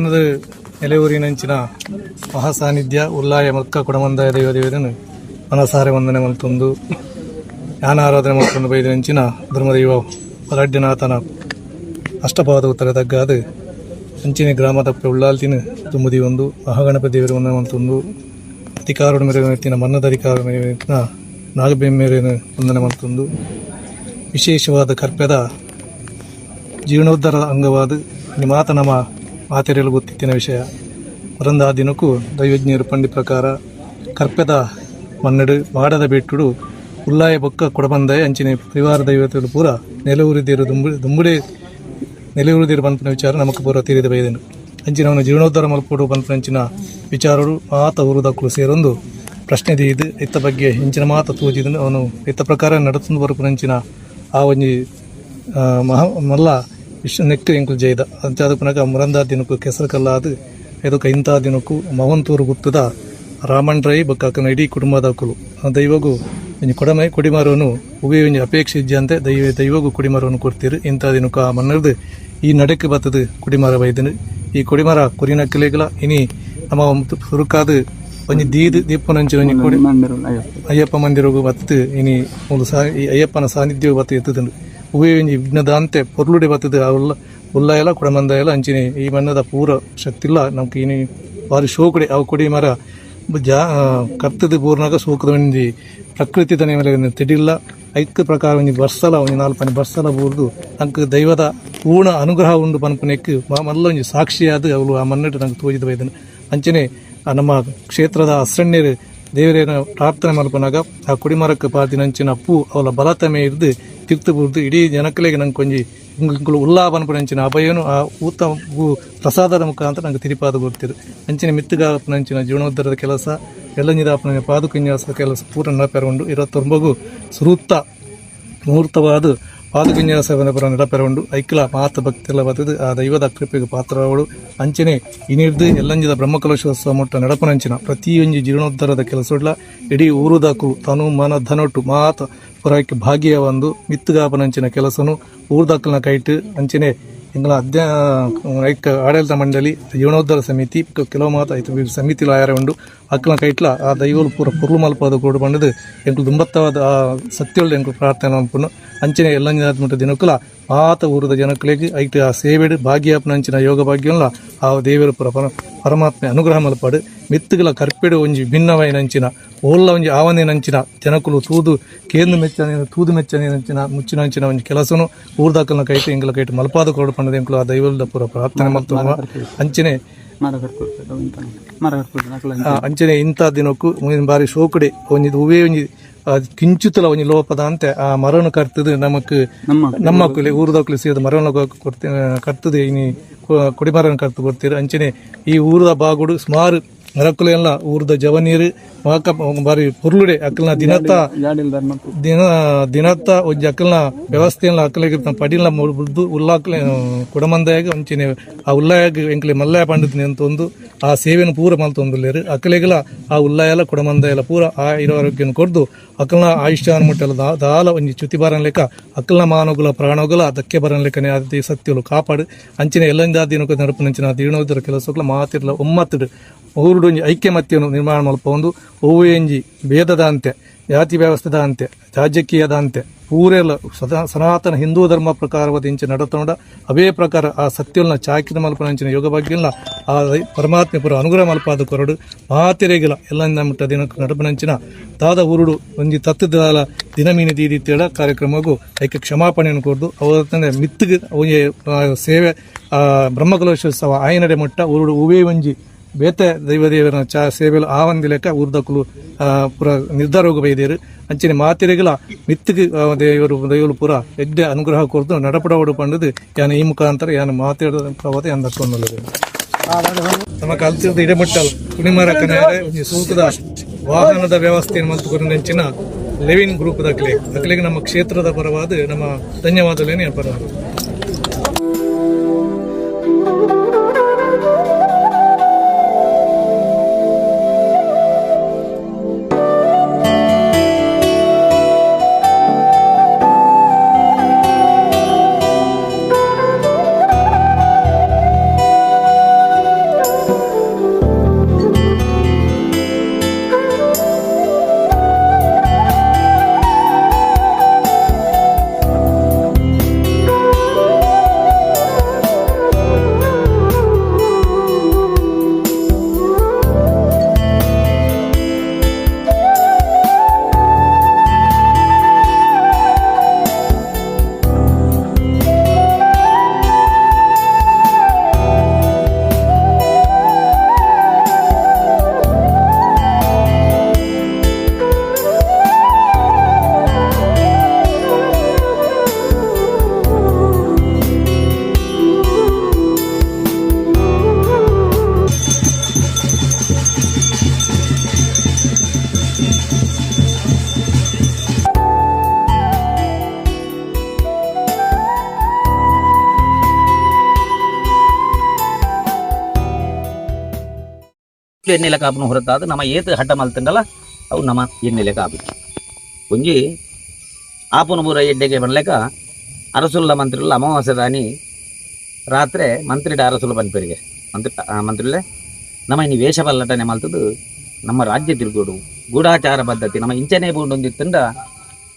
ನೆಲೆಯೂರಿನಂಚಿನ ಮಹಾಸಾನ್ನಿಧ್ಯ ಉಲ್ಲಾಯ ಮಕ್ಕ ಕೊಡಮಂದಾಯ ದೈವದೇವರನ್ನು ಮನಸಾರೆ ವಂದನೆ ಮಲ್ತೊಂದು ಜ್ಞಾನ ಆರಾಧನೆ ಮಲ್ತೊಂದು ಬೈದಿನಂಚಿನ ಧರ್ಮದೈವ ಪಲಾಢ್ಯನಾಥನ ಅಷ್ಟಪಾದ ಉತ್ತರ ತಗ್ಗಾದ ಅಂಚಿನ ಗ್ರಾಮದ ಉಳ್ಳಾಲ್ತಿನ ತುಂಬುದಿ ಒಂದು ಮಹಾಗಣಪತಿ ದೇವರ ವಂದನೆ ಮಲ್ತೊಂದು ಅಧಿಕಾರದ ಮೇರೆನ ಮನ್ನದ ಅಧಿಕಾರ ಮೇರೆನ ನಾಗಬೆಮ್ಮೇರಿನ ವಂದನೆ ಮಲ್ತೊಂದು ವಿಶೇಷವಾದ ಕರ್ಪೆದ ಜೀರ್ಣೋದ್ಧಾರದ ಅಂಗವಾದ ಮಾತ ನಮ್ಮ ಮಾತೆರೆಯಲು ಗೊತ್ತಿತ್ತಿನ ವಿಷಯ ವರಂದ ಆ ದಿನಕ್ಕೂ ದೈವಜ್ಞರು ಪಂಡಿ ಪ್ರಕಾರ ಕರ್ಪೆದ ಮನ್ನಡು ಮಾಡದ ಬೆಟ್ಟುಡು ಉಲ್ಲಾಯ ಬೊಕ್ಕ ಕೊಡಬಂದಾಯ ಅಂಚಿನ ಪರಿವಾರ ದೈವತೆಗಳು ಪೂರ ನೆಲೆಯೂರಿದಿರು ದುಂಬುಡೆ ನೆಲೆಯೂರಿದಿರು ಪಂಪಿನ ವಿಚಾರ ನಮಗೆ ಪೂರ ತೀರಿದ ಬೈದನು ಅಂಚಿನ ಅವನು ಜೀರ್ಣೋದ್ಧಾರ ಮಲ್ಪಡು ಪಂಪಿನಂಚಿನ ವಿಚಾರಗಳು ಮಾತ ಊರುದಕ್ಕೂ ಸೇರೊಂದು ಪ್ರಶ್ನೆ ದೀದು ಇತ್ತ ಬಗ್ಗೆ ಹೆಂಚಿನ ಮಾತ ತೂಜಿದನು ಅವನು ಇತ್ತ ಪ್ರಕಾರ ನಡತಂದು ಬರಪುನಂಚಿನ ಆ ಒಂಜಿ ಮಲ್ಲ ವಿಶ್ವ ನೆಕ್ಕು ಎಂಕು ಜೈದ ಅಂಚಾದ ಪುನಗ ಮುರಂದ ದಿನಕ್ಕೂ ಕೆಸರು ಕಲ್ಲಾದು ಇದಕ್ಕೆ ಇಂಥ ದಿನಕ್ಕೂ ಮವಂತೂರು ಗುತ್ತದ ರಾಮಣ್ಣ ರೈ ಬೊಕ್ಕ ಇಡೀ ಕುಟುಂಬದ ಕುಲು ದೈವಗೂ ಒಂಜಿ ಕೊಡಿಮರವನ್ನು ಉಬೇ ಒಂಜಿ ಅಪೇಕ್ಷೆ ಇಜ್ಜಂತೆ ದೈವಗೂ ಕುಡಿಮರವನ್ನು ಕೊಡ್ತೀರಿ ಇಂಥ ದಿನಕ್ಕೂ ಆ ಮನ್ನರ್ದು ಈ ನಡೆಕ್ಕೆ ಬತ್ತದು ಕುಡಿಮರ ಬೈದನು ಈ ಕುಡಿಮರ ಕುರಿನಕ್ಕಲೆಗಳ ಇನಿ ನಮ್ಮ ಸುರುಕಾದ ಒಂಜಿ ದೀಪನಂಚಿ ಒಂಜಿ ಕೊಡಿ ಅಯ್ಯಪ್ಪ ಮಂದಿರಗೂ ಬತ್ತು ಇನಿ ಒಂದು ಈ ಅಯ್ಯಪ್ಪನ ಸಾನ್ನಿಧ್ಯವೂ ಬತ್ತು ಎತ್ತದನು ಉವೇ ಒಂಜಿ ವಿಘ್ನದ ಅಂತೆ ಪೊರ್ಲುಡೆ ಬತ್ತದು ಉಲ್ಲಾಯಲ ಕೊಡಮಂದಾಯಲ ಅಂಚಿನಿ ಈ ಮಣ್ಣದ ಪೂರ ಶಕ್ತಿ ಇಲ್ಲ ನಮ್ಗೆ ಇನಿ ಬಾರಿ ಶೋಕಡೆ ಅವು ಕೊಡಿ ಮರ ಕರ್ತದ ಪೂರ್ನಾಗ ಸೋಕದ ಒಂಜಿ ಪ್ರಕೃತಿದ ಮೇಲೆ ತಿಡಿಲ್ಲ ಐಕ್ಯ ಪ್ರಕಾರ ಒಂಜಿ ಬರ್ಸಲ ಒಂಜಿ 4 ಬರ್ಸಲ ಬೂರ್ದು ನಂಗೆ ದೈವದ ಪೂರ್ಣ ಅನುಗ್ರಹ ಉಂಡು ಪನ್ಪನೆಕ್ ಮಲ್ಲ ಒಂಜಿ ಸಾಕ್ಷಿಯಾದ ಅವಳು ಆ ಮನ್ನಟ್ಟು ನಂಗೆ ತೋಜಿದ ಬೈದನು ಅಂಚನೆ ನಮ್ಮ ಕ್ಷೇತ್ರದ ಅಸ್ರಣ್ಯರು ದೇವರೇನ ಪ್ರಾರ್ಥನೆ ಮಲ್ಪನಾಗ ಆ ಕುಡಿಮರಕ್ಕೆ ಪಾದಿನಂಚಿನ ಪೂ ಅವಳ ಬಲತಮೆ ಇರ್ದು ತಿರ್ತು ಬೂರ್ದು ಇಡೀ ಜನಕಲೆಗೆ ನಂಗೆ ಕೊಂಜಿ ಇಂಗಳು ಉಲ್ಲಾಪನಪುನಂಚಿನ ಅಭಯನು ಆ ಊತ ಪ್ರಸಾದದ ಮುಖಾಂತರ ನಂಗೆ ತಿರಿಪಾದ ಗೊತ್ತಿರು ಅಂಚಿನ ಮಿತ್ತುಗಾಪನಂಚಿನ ಜೀರ್ಣೋದ್ಧಾರದ ಕೆಲಸ ಎಲ್ಲಂಜಿದಾಪನ ಪಾದುಕನ್ಯಾಸ ಕೆಲಸ ಪೂರ ನಡಪೆರಗೊಂಡು 29 ಸುರೂತ್ತ ಮುಹೂರ್ತವಾದ ಪಾದುಕನ್ಯಾಸವನ್ನ ಪರ ನಡಪೆರಗೊಂಡು ಐಕ್ಲ ಮಾತ ಭಕ್ತಿಯೆಲ್ಲ ಬತ್ತದು ಆ ದೈವದ ಕೃಪೆಗೆ ಪಾತ್ರಗಳು ಅಂಚನೆ ಇನಿರ್ದು ಎಲ್ಲಂಜಿದ ಬ್ರಹ್ಮಕಲಶೋತ್ಸವ ಮೊಟ್ಟ ನಡಪನಂಚಿನ ಪ್ರತಿಯೊಂದು ಜೀರ್ಣೋದ್ಧಾರದ ಕೆಲಸಡ್ಲ ಇಡೀ ಊರುದಕ್ಕೂ ತನು ಮನ ಧನೊಟ್ಟು ಮಾತ ಪುರಕ್ಕೆ ಭಾಗ್ಯ ಒಂದು ಮಿತ್ತುಗಾಪನಂಚಿನ ಕೆಲಸನು ಊರ್ದಕ್ಕಲ್ನ ಕೈಟ್ ಅಂಚನೆ ಇಂಗಳ ಆಡಳಿತ ಮಂಡಳಿ ಜೀರ್ಣೋದ್ಧಾರ ಸಮಿತಿ ಕೆಲವು ಮಾತ ಐದು ಸಮಿತಿಲು ಆಯಾರ ಉಂಡು ಅಕ್ಕಲ ಕೈಟ್ಲ ಆ ದೈವಲು ಪೂರ ಪುರ್ಲು ಮಲ್ಪದ ಕೂಡು ಬಂಡದು ಎಂಕು ದುಂಬತ್ತವಾದ ಆ ಸತ್ಯಗಳು ಎಂಕು ಪ್ರಾರ್ಥನೆ ಮಲ್ಪನು ಅಂಚನೆ ಎಲ್ಲಂಜಿನ ದಿನಕ್ಕಲ ಮಾತ ಊರದ ಜನಕ್ಕಳಿಗೆ ಐಟ್ ಆ ಸೇವೆಡು ಭಾಗ್ಯಾಪನಂಚಿನ ಯೋಗ ಭಾಗ್ಯಲ್ಲ ಆ ದೇವರು ಪುರ ಪರಮಾತ್ಮೆ ಅನುಗ್ರಹ ಮಲ್ಪಾಡು ಮಿತ್ತುಗಳ ಕರ್ಪೆಡು ಒಂಜಿ ಭಿನ್ನವೈನಂಚಿನ ಓಲ್ಲ ಒಂಜಿ ಆವನೇನಂಚಿನ ಜನಕುಲು ಕೇಂದ್ರ ಮೆಚ್ಚನೆ ತೂದು ಮೆಚ್ಚನೆನಂಚಿನ ಮುಚ್ಚಿನಂಚಿನ ಒಂಜಿ ಕೆಲಸನು ಊರ್ದಾಕಲ್ನ ಕೈಟ್ ಎಂಗಳ ಕೈಟ್ ಮಲ್ಪಾದ ಕೋಡು ಪಂಡದ ಎಂಕುಲು ಆ ದೈವದ ಪುರ ಪ್ರಾರ್ಥನೆ ಮಲ್ತುವ ಅಂಚನೆ ಅಂಚನೆ ಇಂಥ ದಿನಕ್ಕೂ ಬಾರಿ ಶೋಕಡೆ ಒಂಜಿ ಉವೇ ಒಂಜಿ ಕಿಂಚುತ್ತಲ ಒಂಜಿ ಲೋಪದ ಅಂತೆ ಆ ಮರವನ್ನು ಕರ್ತದು ನಮಕ್ ನಮ್ಮ ಊರದಕ್ಕೂ ಸೇರಿದ ಮರವನ್ನು ಕರ್ತದೆ ಇನಿ ಕುಡಿಮರನ್ನು ಕರ್ತು ಕೊಡ್ತೀರಿ ಅಂಚನೆ ಈ ಊರದ ಬಾಗುಡು ಸುಮಾರು ಮರಕ್ಕುಲು ಎಲ್ಲ ಊರದ ಜವನೀರು ಬಾರಿ ಪುರ್ಲುಡೆ ಅಕ್ಕಲ್ನ ದಿನತ್ತ ಒಂಜಿ ಅಕ್ಕಲ್ನ ವ್ಯವಸ್ಥೆಯಲ್ಲ ಅಕ್ಕಲಿಗೆ ಪಡಿಲ್ನ ಬುದ್ದು ಉಲ್ಲಾಕ್ಲೆ ಕುಡಮಂದಾಯಾಗ ಅಂಚಿನ ಆ ಉಲ್ಲಾಯಾಗ ಎಂಕ್ಲೆ ಮಲ್ಲಾಯ ಪಂಡಿತನಿ ಅಂತ ಒಂದು ಆ ಸೇವೆಯನ್ನು ಪೂರ ಮಲ್ತೊಂದುಲ್ಲೇರು ಅಕ್ಕಲಿಗೆಲ್ಲ ಆ ಉಲ್ಲಾಯಲ್ಲ ಕುಡಮಂದಾಯಲ್ಲ ಪೂರ ಆ ಇರೋಗ್ಯನ ಕೊಡ್ದು ಅಕ್ಕಲ್ನ ಆಯುಷ್ಯಾನ ಮುಟ್ಟೆಲ್ಲ ದಾಲ ಒಂಜಿ ಚ್ಯುತಿ ಬರನ್ ಲೆಕ್ಕ ಅಕ್ಕಲ್ನ ಮಾನವಗಳ ಪ್ರಾಣಗಳ ಧಕ್ಕೆ ಬರನ್ ಲೆಕ್ಕನೆ ಆದ ಸತ್ಯಗಳು ಕಾಪಾಡು ಅಂಚಿನ ಎಲ್ಲಂದ ದಿನಕ್ಕೆ ನಡುಪನಂಚಿನ ಜೀರ್ಣೋದ್ಧಾರ ಕೆಲಸಗಳ ಮಾತಿರ್ಲ ಒಮ್ಮತ್ತಡು ಊರುಡು ಒಂಜಿ ಐಕ್ಯಮತ್ಯವನ್ನು ನಿರ್ಮಾಣ ಮಲ್ಪ ಒಂದು ಓವು ಎಂಜಿ ಭೇದದ ಅಂತೆ ಜಾತಿ ವ್ಯವಸ್ಥೆದ ಅಂತೆ ರಾಜಕೀಯದ ಅಂತೆ ಪೂರೆಲ್ಲ ಸನಾತನ ಹಿಂದೂ ಧರ್ಮ ಪ್ರಕಾರವಾದ ಇಂಚೆ ನಡತೊಂಡ ಅವೇ ಪ್ರಕಾರ ಆ ಸತ್ಯಲ್ನ ಚಾಕಿದ ಮಲ್ಪನಂಚಿನ ಯೋಗ ಭಾಗ್ಯಲ್ಲ ಆ ಪರಮಾತ್ಮೆ ಪುರ ಅನುಗ್ರಹ ಮಲ್ಪಾದ ಕೊರಡು ಮಾತಿರೆಗಿಲ್ಲ ಎಲ್ಲ ಮುಟ್ಟ ದಿನಕ್ಕೆ ನಡಪನಂಚಿನ ದಾದ ಊರುಡು ಒಂಜಿ ತತ್ತದ ದಿನಮೀನಿ ದೀದಿತ್ತೇಳ ಕಾರ್ಯಕ್ರಮಗೂ ಐಕ್ಯ ಕ್ಷಮಾಪಣೆಯನ್ನು ಕೊಡ್ದು ಅವರ ಮಿತ್ತಿಗೆ ಸೇವೆ ಬ್ರಹ್ಮಕಲಶೋತ್ಸವ ಆಯನಡೆ ಮುಟ್ಟ ಊರುಡು ಉವೇ ಒಂಜಿ ಬೇತೆ ದೈವದೇವರ ಸೇವೆಲು ಆ ಒಂದು ಲೆಕ್ಕ ಊರ್ದಕ್ಕಲು ಪುರ ನಿರ್ಧಾರ ಹೋಗಿ ಬೈದೇರು ಅಂಚನೆ ಮಾತಿರೆಗಳ ಮಿತ್ತಿಗೆ ದೈವಲು ಪುರ ಎಡ್ಡೆ ಅನುಗ್ರಹ ಕೊಡ್ದು ನಡಪಡ ಪಂಡದು ಯಾನ ಈ ಮುಖಾಂತರ ಯಾನ ಮಾತಾಡೋದ ಪ್ರವಾದ ಯಾನ ದಕ್ಕೊಂಡಲ್ಲದು ನಮ್ಮ ಕಲ್ತಿರದ ಇಡಮಟ್ಟಲ್ ಕುಣಿಮರ ಕನ್ಯಾರೆ ಸೂಕದ ವಾಹನದ ವ್ಯವಸ್ಥೆಯನ್ನು ಮಂತುಕೊಂಡಂಚಿನ ಲೆವಿನ್ ಗ್ರೂಪ್ ಅಕ್ಲೆಗೆ ನಮ್ಮ ಕ್ಷೇತ್ರದ ಪರವಾದ ನಮ್ಮ ಧನ್ಯವಾದಗಳೇನೆ ಪರವಾದ ಎಣ್ಣೆಲೆ ಕಾಪುನ ಹೊರತಾದ ನಮ್ಮ ಏತು ಹಠ ಮಲ್ತಂಡಲ್ಲ ಅವು ನಮ್ಮ ಎಣ್ಣೆಲೆ ಕಾಪು ಒಂಜಿ ಆಪುನ ಪೂರ ಎಡ್ಡೆಗೆ ಬರ್ಲೆಕ್ಕ ಅರಸುಲ್ಲ ಮಂತ್ರಿಲ್ಲ ಅಮಾವಾಸ್ಯ ದಾನಿ ರಾತ್ರಿ ಮಂತ್ರಿಡ ಅರಸುಲ ಪನ್ಪೇರಿಗೆ ಮಂತ್ರಿಲೆ ನಮ್ಮ ಇನ್ನು ವೇಷ ಪಲ್ಲಟನೆ ಮಲ್ತದ್ದು ನಮ್ಮ ರಾಜ್ಯ ತಿರುಗೋಡು ಗೂಢಾಚಾರ ಪದ್ಧತಿ ನಮ್ಮ ಇಂಚನೆ ಬೂಂಡೊಂದಿತ್ತಂಡ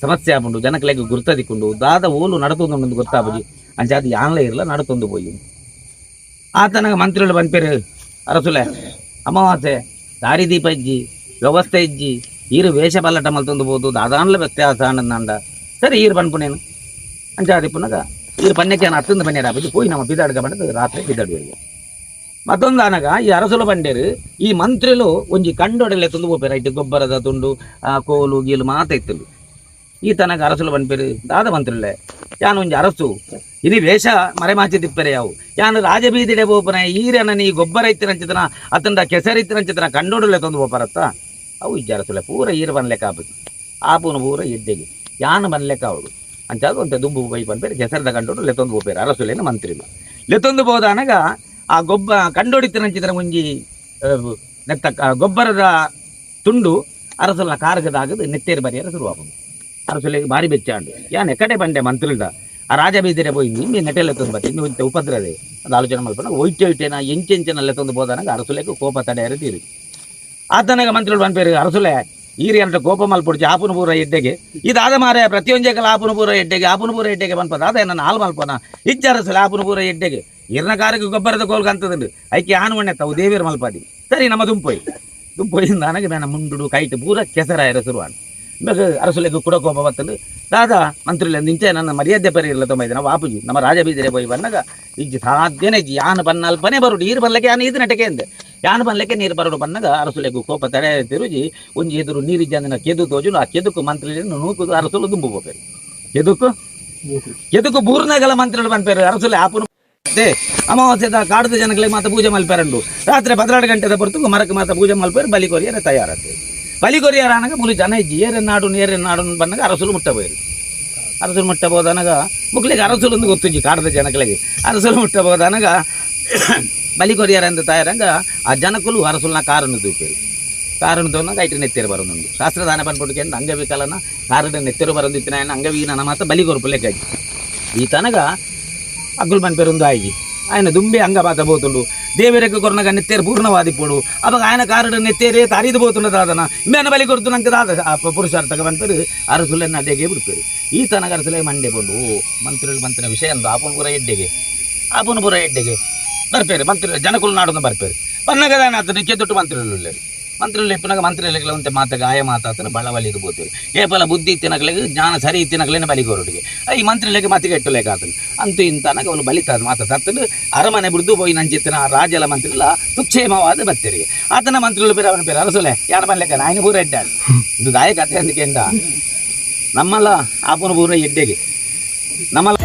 ಸಮಸ್ಯೆ ಆಪುಂಡು ಜನಕಲೆಗೆ ಗುರ್ತದಿಕ್ಕೊಂಡು ದಾದ ಓಲು ನಡತೊಂದು ಗೊತ್ತಾಪುಜಿ ಅಂಚಾದ ಯಾನ್ಲೇ ಇರಲ್ಲ ನಡತೊಂದು ಪೋಯಿ ಆತನಾಗ ಮಂತ್ರಿಗಳು ಪನ್ಪೇರು ಅರಸುಲೆ ಅಮಾವಾಸ್ಯೆ ದಾರಿದೀಪ ಇಜ್ಜಿ ವ್ಯವಸ್ಥೆ ಇಜ್ಜಿ ಈರು ವೇಷ ಪಲ್ಲಟ ಮಲ್ತೊಂದು ಬೋದು ದಾದಾನ್ಲ ವ್ಯತ್ಯಾಸ ಅಂಡ ಸರಿ ಈರು ಪನ್ಪುನೇನು ಅಂಚಾದಿ ಪುನಗ ಈರು ಪನ್ಯಕ್ಕೆ ನಾನು ಹತ್ತೊಂದು ಬನ್ನೇರಾಪುಜಿ ಪೋಯಿ ನಮ್ಮ ಬಿದಾಡ್ಗ ಬಂಡದು ರಾತ್ರಿ ಬಿದ್ದಾಡುವರಿಗೆ ಮತ್ತೊಂದು ಅನಗ ಈ ಅರಸುಲು ಬಂಡೇರು ಈ ಮಂತ್ರಿಲು ಒಂಜಿ ಕಂಡೊಡೆಲೆ ತುಂಡು ಹೋಗ್ಬೇರ ಇಟ್ಟು ಗೊಬ್ಬರದ ತುಂಡು ಕೋಲು ಗೀಲು ಮಾತ ಇತ್ತಲು ಈ ತನಕ ಅರಸುಲು ಬಂದ್ಪೇರು ದಾದ ಮಂತ್ರಿಲೆ ಯಾನು ಒಂಜಿ ಅರಸು ಇನಿ ವೇಷ ಮರೆಮಾಚಿ ತಿಪ್ಪರೆ ಯಾವು ಯಾನು ರಾಜಬೀದಿಡೆ ಬೋಪನ ಈರನ ನೀ ಗೊಬ್ಬರ ಇತ್ತಿರಂಚಿತನ ಅತಂಡ ಕೆಸರಿತ್ತಿರಂಚಿತನ ಕಂಡೊಡಲೆ ತಂದು ಹೋಗ್ಬರತ್ತ ಅವು ಇಜ್ಜ ಅರಸುಲೆ ಪೂರ ಈರು ಬನ್ಲೆಕ್ಕ ಆಪುಜಿ ಆಪುನ ಪೂರ ಎಡ್ಡೆಗೆ ಯಾನು ಬನ್ಲೆಕ್ಕ ಅವಳು ಅಂಚಾದ ಒಂತೆ ದುಂಬು ಬೈ ಬಂದ್ಪೇರು ಕೆಸರದ ಕಂಡೋಡು ಲೆತ್ತೊಂದು ಹೋಗ್ಬೇರು ಅರಸುಲೇನ ಮಂತ್ರಿಲು ಲೆತ್ತೊಂದು ಬೋದಾನಗ ಆ ಕಂಡೊಡಿತಿರಂಚಿತರ ಮುಂಜಿ ನೆತ್ತ ಗೊಬ್ಬರದ ತುಂಡು ಅರಸಲ ಕಾರ್ಗದಾಗದು ನೆತ್ತೇರು ಬರಿಯರ ಶುರುವಾಗುದು ಅರಸಲಿಗೆ ಭಾರಿ ಬೆಚ್ಚಾಂಡು ಯಾನ್ ಎಕಡೆ ಬಂಡೆ ಮಂತ್ರಿಲ್ದ ಆ ರಾಜ ಬೀದಿರೆ ಹೋಗಿ ನಿಮ್ಮೆ ನೆಟ್ಟೆಲ್ಲೆತ್ತೊಂದು ಬತ್ತೆ ಇನ್ನು ಇಂಥ ಉಪದ್ರದೆ ಅದು ಆಲೋಚನೆ ಮಲ್ಪನ ಒಯ್ಟೆನ ಎಂಚೆಂಚನಲ್ಲೆತ್ತೊಂದು ಬೋದಾನಾಗ ಅರಸುಲೆಗೆ ಕೋಪ ತಡೆಯರು ತೀರಿ ಆತನಾಗ ಮಂತ್ರಿಗಳು ಬಂದ್ಪೇರು ಅರಸುಲೆ ಈರಿ ಅಂತ ಕೋಪ ಮಲ್ಪೊಡ್ಚಿ ಆಪುನ ಪೂರ ಎಡ್ಡೆಗೆ ಇದಾದ ಮಾರೆ ಪ್ರತಿಯೊಂಜಕಲ ಆಪುನ ಪೂರ ಎಡ್ಡೆಗೆ ಬಂದ್ಪದ ಅದೇ ನನ್ನ ಹಾಲು ಮಲ್ಪನ ಇಜ್ಜ ಅರಸುಲೆ ಆಪುನ ಪೂರ ಎಡ್ಡೆಗೆ ಇರ್ನ ಕಾರಕ್ಕೆ ಗೊಬ್ಬರದ ಕೋಲ್ಗೆ ಅಂತದುಂಡು ಐಕೆ ಆನು ಮಣ್ಣೆ ತಾವು ದೇವಿಯರು ಮಲ್ಪಾದಿ ಸರಿ ನಮ್ಮ ದುಂಪೊಯ್ಯಿಂದ ನನಗೆ ನಾನು ಮುಂಡು ಕೈಟ್ ಪೂರ ಕೆಸರಾಯರ ಶುರುವಾನು ಇವಾಗ ಅರಸುಲೆಗೆ ಕೂಡ ಕೋಪ ಬರ್ತದೆ ದಾದ ಮಂತ್ರಿಲ್ಲ ಇಂಚೆ ನನ್ನ ಮರ್ಯಾದೆ ಪರಿ ಇರಲ್ಲ ತೊಂಬೈದು ನಾವು ಆಪುಜಿ ನಮ್ಮ ರಾಜಬೀದಿರೆ ಹೋಗಿ ಬಂದಾಗ ಇಜ್ಜಿ ಸಾಧ್ಯನೇ ಇಜ್ಜಿ ಯಾನು ಬನ್ನಲ್ಪನೇ ಬರುಡು ನೀರು ಬರ್ಲಿಕ್ಕೆ ಯಾನು ಇದು ನಟಕೆ ಅಂದೆ ಯಾನು ಬನ್ಲಿಕ್ಕೆ ನೀರು ಬರೋಡು ಬಂದಾಗ ಅರಸುಲೆಗೂ ಕೋಪ ತಡೆ ತಿರುಜಿ ಒಂಜಿ ಎದುರು ನೀರಿಜ್ಜಂದಿನ ಕೆದು ತೋಜು ಆ ಕೆದುಕು ಮಂತ್ರಿಯನ್ನು ನೂಕುದು ಅರಸುಲು ದುಂಬು ಹೋಗ್ಬೇರು ಕೆದುಕು ಬೂರ್ನಗಲ ಮಂತ್ರಿಗಳು ಬಂದ್ಪೇರು ಅರಸುಲೆ ಆಪುನ ಅಮಾವಾಸ್ಯದ ಕಾಡದ ಜನಗಳಿಗೆ ಮಾತ್ರ ಪೂಜೆ ಮಲ್ಪೇರಂಡು ರಾತ್ರಿ 12 ಗಂಟೆದ ಹೊರತು ಮರಕ್ಕೆ ಮಾತ್ರ ಪೂಜೆ ಮಲ್ಪೇರು ಬಲಿಕೊರಿಯರ ತಯಾರಾಗ್ತದೆ ಬಲಿಕೊರಿಯರ ಅನಗ ಮುಲಿ ಜನ ಇಜ್ಜಿ ಏರೆನ್ನಾಡು ಬಂದಾಗ ಅರಸುಲು ಮುಟ್ಟಬೋಯ್ರು ಅರಸುಲು ಮುಟ್ಟಬೋದನಗ ಮುಕ್ಲಿಗೆ ಅರಸುಲು ಒಂದು ಗೊತ್ತುಜ್ಜಿ ಕಾಡದ ಜನಗಳಿಗೆ ಅರಸುಲು ಮುಟ್ಟಬೋದನಗ ಬಲಿಕೊರಿಯರ ಅಂತ ತಯಾರಂಗ ಆ ಜನಕುಲು ಅರಸುಲ್ನ ಕಾರನ್ನು ತೂಪೇರು ಕಾರನ್ನು ತೋನಾಗ ಐಟು ನೆತ್ತೇರು ಬರೋದೊಂದು ಶಾಸ್ತ್ರದಾನ ಬಂದ್ಬಿಟ್ಟು ಅಂತ ಅಂಗವಿಕಲನ ಕಾರಣ ನೆತ್ತೇರು ಬರೋದಿತ್ತಿನ ಅಂಗವೀನ ಮಾತ್ರ ಬಲಿಗೊರ್ಪು ಲೆಕ್ಕ ಈ ತನಗ ಅಗ್ಗುಲ್ ಬಂದ್ಪೇರು ಒಂದು ಆಯ್ಜಿ ఆయన ದುಂಬೆ ಅಂಗ ಬಾತ పోతుండు ದೇವರಿಗೆ ಕೊರ್ನಗ ನೆತ್ತೇರು ಪೂರ್ಣವಾದಿ ಪೋಡು ಅವಾಗ ఆయన ಕಾರಣ ನೆತ್ತೇರೇ ತಾರಿದು పోతున్నది ಅದನ್ನ ಮೇನ ಬಲಿ ಕೊಡ್ತುನಂಕ ದಾದ ಪುರುಷಾರ್ಥಕ ಬಂದ್ಪೇರು ಅರಸುಲೆನ್ನ ಅದೇಗೆ ಬಿಡ್ಪೇರು ಈ ತನಕ ಅರಸುಲೆ ಮಂಡೆ ಕೊಂಡು ಮಂತ್ರಿಗಳು ಮಂತ್ರಿನ ವಿಷಯ ಅಂದು ಆಪುನಪುರ ಎಡ್ಡೆಗೆ ಬರ್ಪೇರು ಮಂತ್ರಿ ಜನಕುಲು ನಾಡನ್ನು ಬರ್ಪೇರು ಪನ್ನಗದಾನ ಆತನ ಕೆತ್ತೊಟ್ಟು ಮಂತ್ರಿಗಳು ಮಂತ್ರಿಗಳು ಎಪ್ಪಿನಾಗ ಮಂತ್ರಿಗಳಿಗೆ ಒಂತೆ ಮಾತಾಗ ಆಯ ಮಾತಾತನ ಬಳ್ಳವಲ್ಲಿ ಇರ್ಬೋದು ಏಪಲ ಬುದ್ಧಿ ಇತ್ತಿನಗಳಿಗೆ ಜ್ಞಾನ ಸರಿ ಇತ್ತಿನಗಳೇನೆ ಬಲಿಗೋರುಡಿಗೆ ಈ ಮಂತ್ರಿಗಳಿಗೆ ಮತಿಗೆ ಎಟ್ಟಲೇಕ ಆತನು ಅಂತೂ ಇಂತನಾಗ ಅವನು ಬಲಿತಾದ ಮಾತ ತತ್ತಲು ಅರಮನೆ ಬಿಡ್ದು ಹೋಗಿ ನಂಚಿತ್ತಿನ ರಾಜಲ ಮಂತ್ರಿಲ್ಲ ಸುಕ್ಷೇಮವಾದ ಬತ್ತರಿಗೆ ಆತನ ಮಂತ್ರಿಗಳು ಬೇರೆ ಅವನ ಬೇರೆ ಅರಸುಲೆ ಯಾರ ಬನ್ಲೆಕ್ಕ ನಾಯಿನ ಪೂರ ಎಡ್ಡ ಇದು ದಾಯ ಕಥೆ ಅಂದಕ್ಕೆಂಡ ನಮ್ಮಲ್ಲ ಆಪುನ ಪೂರ ಎಡ್ಡೆಗೆ ನಮ್ಮಲ್ಲ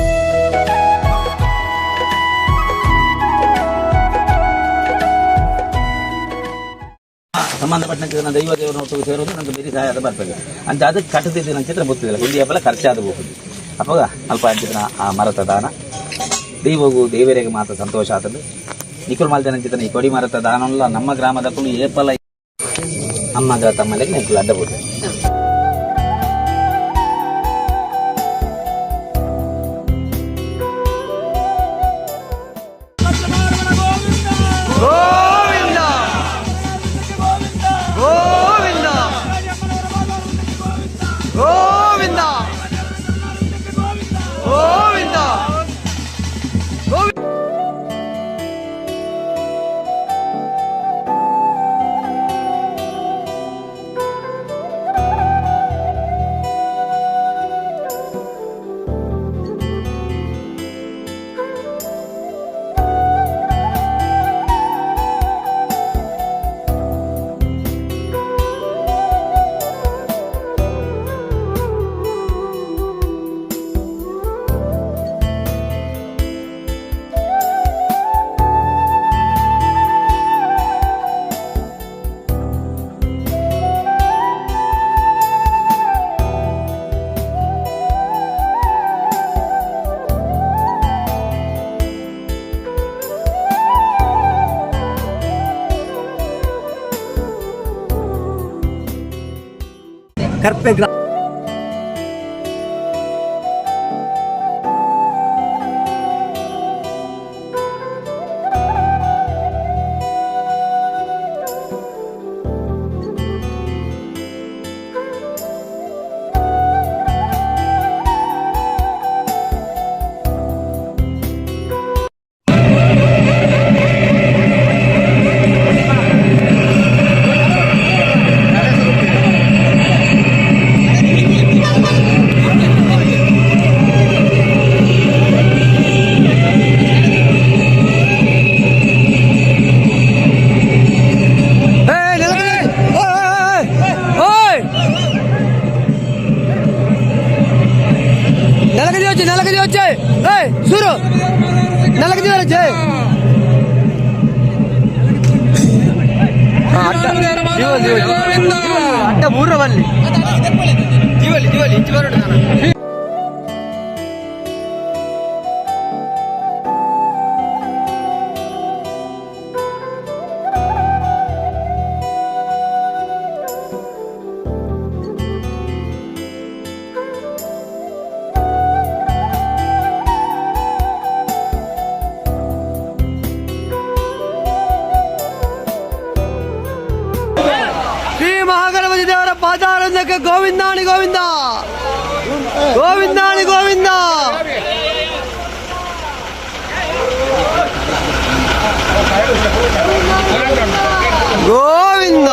ಸಂಬಂಧಪಟ್ಟಂತೆ ನನ್ನ ದೈವದೇವರ ಒಟ್ಟಿಗೆ ಸೇರೋದು ನನಗೆ ಬೇರೆ ಸಹಾಯದ ಬರ್ತದೆ ಅಂತ ಅದಕ್ಕೆ ಕಟ್ಟದಿದ್ದು ನನ್ನ ಚಿತ್ರ ಗೊತ್ತಿಲ್ಲ ಹಿಂದಿ ಹಬ್ಬಲ ಖರ್ಚಾದ ಹೋಗುದು ಅವಾಗ ಅಲ್ಪ ಅಂಚಿತನ ಆ ಮರತ ದಾನ ದೈವಗೂ ದೇವರಿಗೆ ಮಾತ್ರ ಸಂತೋಷ ಆತದ್ದು ನಿಖುಲ್ ಮಾಲ್ತನ ಚಿತ್ರನ ಈ ಕೊಡಿ ಮರತ ದಾನಲ್ಲ ನಮ್ಮ ಗ್ರಾಮದ ಕುಳು ಏಪಲ ಅಮ್ಮಗ ತಮ್ಮಲ್ಲಿಗೆ ನಿಖುಲ್ ಅಡ್ಡಬಹುದು ಕರ್ಪೆ ಗ್ರಾಮ నెలకి వచ్చాయి సూరు నెలకి వచ్చాయి అట్ట ఊర్ర వాళ్ళు జీవలి జీవలి ఇంచి వరకు మహాగణపతి దేవర పాదాలందక గోవిందాని గోవింద గోవిందాని గోవింద గోవింద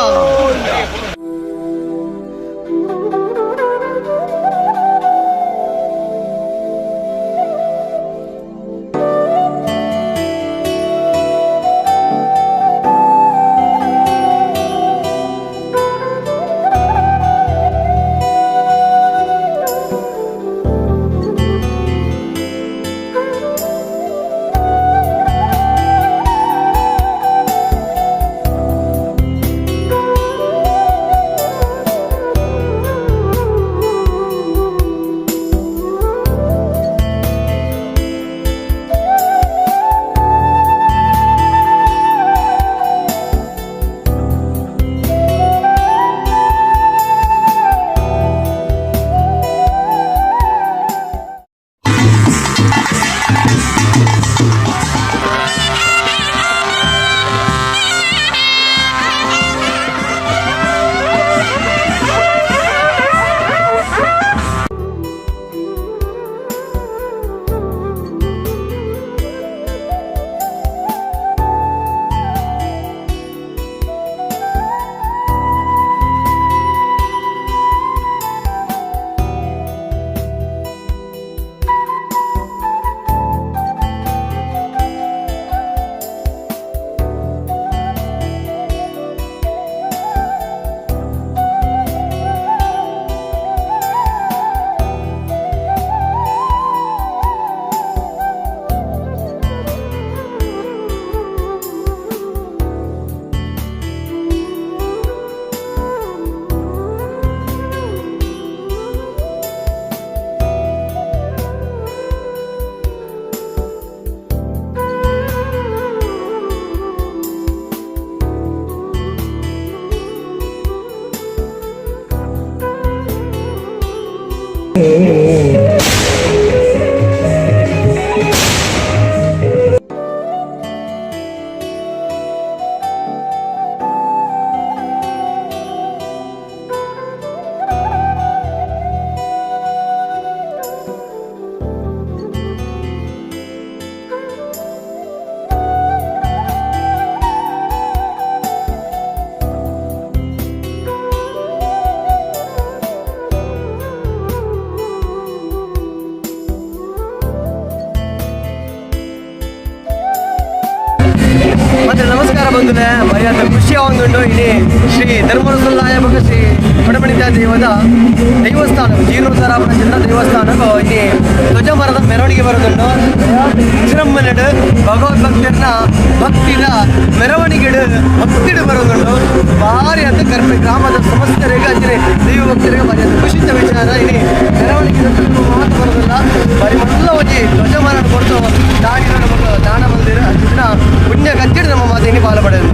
ಮತ್ತೆ ನಮಸ್ಕಾರ ಬಂಧುಗಳೇ ಮರ್ಯಾದ ಖುಷಿ ಆಗುಂಡು ಇಲ್ಲಿ ಶ್ರೀ ಧರ್ಮರಸುಲ್ಲಾಯ ಭಗ ಶ್ರೀ ಪಡಮಣಿತ ದೇವದ ದೇವಸ್ಥಾನ ಜೀರ್ಣೋದ್ಧಾರಪಣ ಚಂದ್ರ ದೇವಸ್ಥಾನ ಇಲ್ಲಿ ಧ್ವಜ ಮರದ ಮೆರವಣಿಗೆ ಬರೋದುಂಟು ವಿಜೃಂಭಣೆಡು ಭಗವದ್ಭಕ್ತರನ್ನ ಭಕ್ತಿದ ಮೆರವಣಿಗೆ ಭಕ್ತಿಡು ಬರೋದುಂಟು ಭಾರಿ ಅಂತ ಕರ್ಪೆ ಗ್ರಾಮದ ಸಮಸ್ತರಿಗೆ ಅಂಜನೆ ದೈವ ಭಕ್ತರಿಗೆ ಭಾರಿ ಖುಷಿತ ವಿಚಾರ ಇಲ್ಲಿ ಮೆರವಣಿಗೆ ಮಾತು ಬರೋದಿಲ್ಲ ಭಾರಿ ಮಲ್ಲ ಒಂಜಿ ಧ್ವಜ ಮರ ಕೊಡ್ತು ದಾಡಿ ನಮಗೆ ದಾನ ಬಂದಿರ ಅದನ್ನ ಪುಣ್ಯ ಕಚ್ಚಿಡು ನಮ್ಮ ಮಾತಿಗೆ ಪಾಲ್ಪಡೋದು